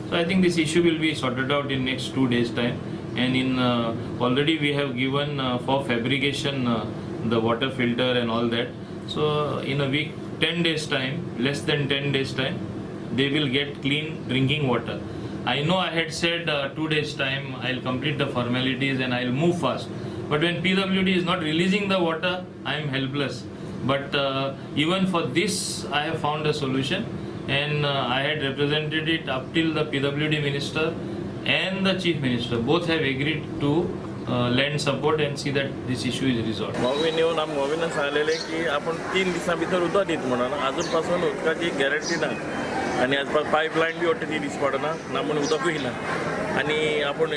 So I think this issue will be sorted out in next 2 days time, and in already we have given for fabrication the water filter and all that. So in a week, 10 days time, less than 10 days time, they will get clean drinking water. I know I had said 2 days time I'll complete the formalities and I'll move fast. But when PWD is not releasing the water, I am helpless. But even for this, I have found a solution, and I had represented it up till the PWD minister and the chief minister. Both have agreed to lend support and see that this issue is resolved. मोवीन येऊन आम मोवीन सांगलेले की आपण 3 दिसां भितर उदक दीत म्हणून अजूनपासून उदकाची गॅरंटी ना आणि आजपास पाईपलाईन बी वाटते ती दिस पडना ना म्हणून उदकूय ना आणि आपण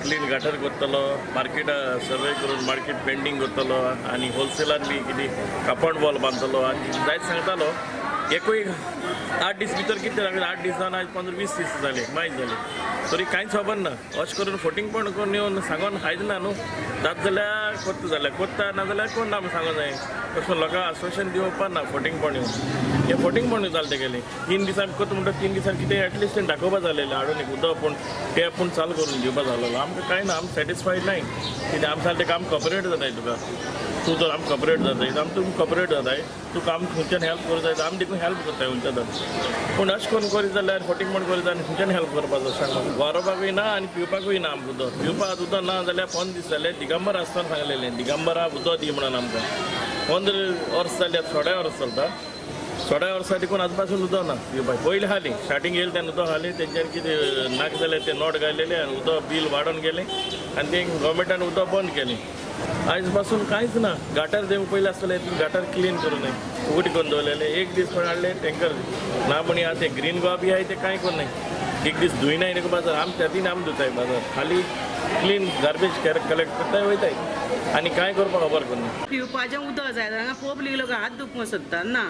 क्लीन गटर करतलो मार्केट सर्वे करून मार्केट पेंडिंग करतलो आणि होलसेलान बी कितें कापण बॉल बांदतलो आणि जायत सांगतालो एकूय 8 दीस भितर कितें लागले 8 दीस जावन आज 15-20 दीस जाले माहीत जाले तरी कांयच खबर ना अशें करून फोटींग पण करून येवन सांगून फायद ना न्हू जाता जाल्यार कोत्ता जाल्यार कोत्ता ना जाल्यार कोण ना सांगूंक जाय तशें लोकांक आश्वासन दिवप ना फोटींग पण येवन हे फोटींग पण जालें गेले 3 दिसां कोत्ता म्हणटा 3 दिसां कितें एटलिस्ट तें दाखोवपा जालेलें हाडून एक उदक पूण तें पूण चालू करून दिवपा जालेलो आमकां कांय ना आमी सॅटिस्फायड नाय कित्याक आमच्या तें काम कॉपरेट जाताय तुका तूं जर आमी कॉपरेट जाताय आमी तुमकां कॉपरेट जाताय तुका आमी खंयच्यान हेल्प करूं जाय आमी देखून हेल्प करताय खंयच्यान पूण अशें करून करीत जाल्यार फोटींग पण करीत आनी खंयच्यान हेल्प करपाचो सांग गरोवपाकूय ना आनी पिवपाकूय ना आमकां उदक पिवपाक उदक ना जाल्यार 15 दीस जाले दिगंबर आसतना सांगलेलें दिगंबरा उदक दी म्हणून आमकां 15 वर्स जाल्यार थोड्या वर्स चलता थोड्या वर्सां देखून आजू पासून उदक ना पिवपाक पयलीं हाली स्टार्टींग येयलें तेन्ना उदक हाली तेंच्यानी कितें नाका जालें तें नोट घायलेलें आनी उदक बील वाडोवन गेलें आनी तें गव्हर्मेंटान उदक बंद केलें आज पासून कांयच ना गटार देव पयलीं आसतलें गटार क्लीन करूं नये उगडी करून दवरलेलें एक दीस पण हाडलें टँकर ना म्हणी आतां तें ग्रीन गोवा बी आहाय तें कांय करूं एक दीस धुयनाय न्ही बाजार आमी त्यातीन आमी धुताय बाजार खाली क्लीन गार्बेज कलेक्ट करताय वयताय आनी कांय करपाक खबर करूं पिवपाचें उदक जाय हांगा पब्लीक लोक हात दुखूंक सोदता ना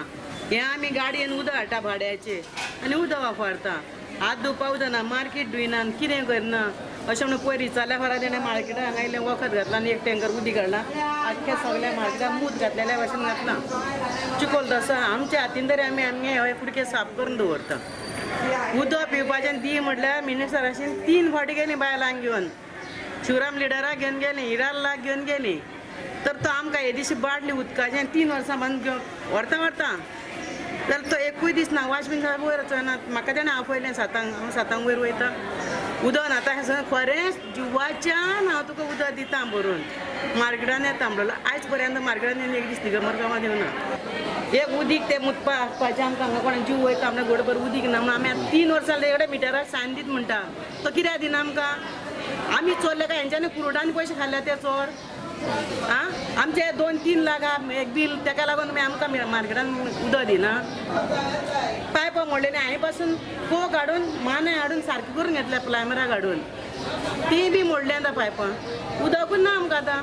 हे आमी गाडयेन उदक हाडटा भाड्याचे आनी उदक वापरता हात धुवपा उदक ना मार्केट धुयना कितें करना अशें म्हणून पयर रिचाल्या फरा तेणें मार्केटान हांगा इल्लें वखद घातलां आनी एक टँकर उदीक हाडलां आख्या सगल्या मार्केटान मूत घातलेल्या भाशेन घातलां चिकोल तसो आमच्या हातीन तरी आमी हे कुडके साफ करून दवरता उदक पिवपाचें दी म्हटल्यार मिनिस्टरांशीन 3 फावटी गेलीं बायलांक घेवन शिवराम लिडराक घेवन गेलीं हिरालाक घेवन गेलीं तर तो आमकां हे दिशी बाटली उदकाचें 3 वर्सां बांद घेवन व्हरता जाल्यार तो एकूय दीस ना वॉचमॅन साहेब वयर वचना म्हाका तेणें आपयलें 7 वयर वयता उदक नाता हें खरेंच जिवाच्यान हांव तुका उदक दिता भरून मार्केटान येता म्हणलो आयज पर्यंत मार्केटान एक दीस दिगंबर कामां दिवना एक उदीक तें मुतपा हांसपाचें आमकां हांगा कोणा जीव वयता आमच्या गोडबर उदीक ना म्हणून आमी 3 वर्सां एवढे मिटराक सायन दीत म्हणटा तो कित्याक दिना आमकां आमी चोरले काय हेंच्यांनी कुरुडांनी पयशे खाल्ले ते चोर आं आमचे 2-3 लाख एक बील तेका लागून आमकां मार्केटान उदक दिना पायप मोडलेले हांवें पासून कोक हाडून माने हाडून सारकी करून घेतल्या प्लायमराक हाडून ती बी मोडले आतां पायपां उदकूच ना आमकां आतां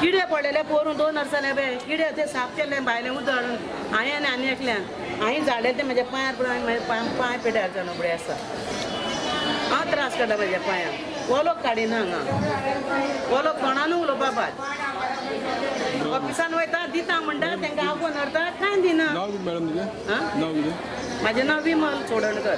किडे पडलेले पोरून 2 वर्सां बे किडे ते साफ केल्ले भायलें उदक हाडून हांवें आनी एकल्यान हांवें झाडले ते म्हज्या पांयार पडून पांय पेड्यार नोबडे आसा हांव त्रास काडटा म्हज्या पांयांक वलोक काडिना हांगा वलोक कोणानू उलोवपा बाद ऑफिसान वयता दिता म्हणटा तांकां हांव फोन करता कांय दिना म्हाजें नांव विमल चोडणकर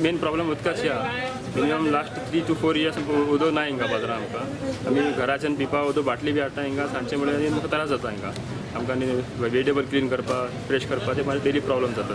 मेन प्रॉब्लेम उदकाची आहा मिनिमम लास्ट 3 to 4 years उदक ना हिंगा बाजारान आमकां आमी घराच्यान पिवपा उदक बाटली बी हाडटा हिंगा सांजचे म्हळ्यार म्हाका त्रास जाता हिंगा आमकां वेजिटेबल क्लीन करपा फ्रेश करपा ते म्हाजे डेली प्रॉब्लम जाता